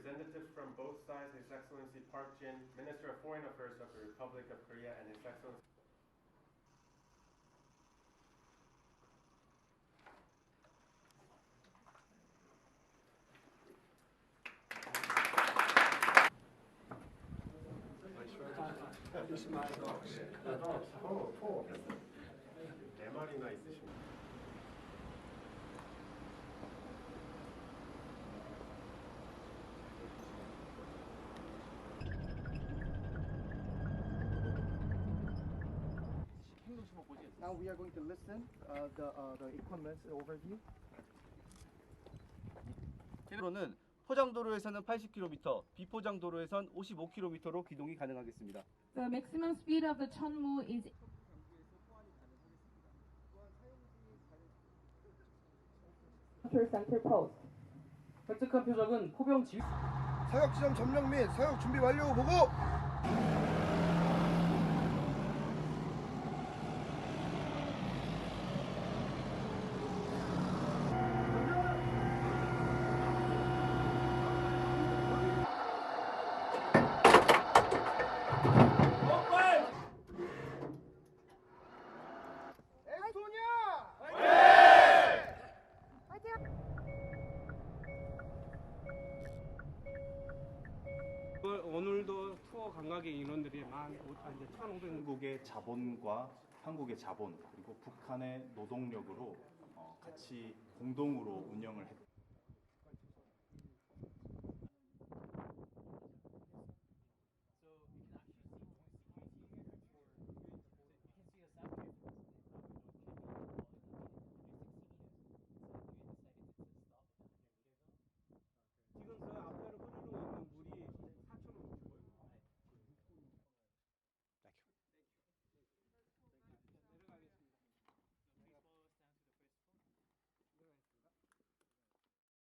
representatives from both sides, His Excellency Park Jin, Minister of Foreign Affairs of the Republic of Korea, and His Excellency 네 마리나 있으십니다. Now we are going to listen the equipment overview. 로는 포장도로에서는 80km, 비포장도로에선 55km로 기동이 가능하겠습니다. The maximum speed of the Chunmoo is center post. 획득한 표적은 포병 지휘. 사격 지점 점령 및 사격 준비 완료 보고. 오늘도 투어 관광객 인원들이 1,500국의 자본과 한국의 자본 그리고 북한의 노동력으로 같이 공동으로 운영을 했던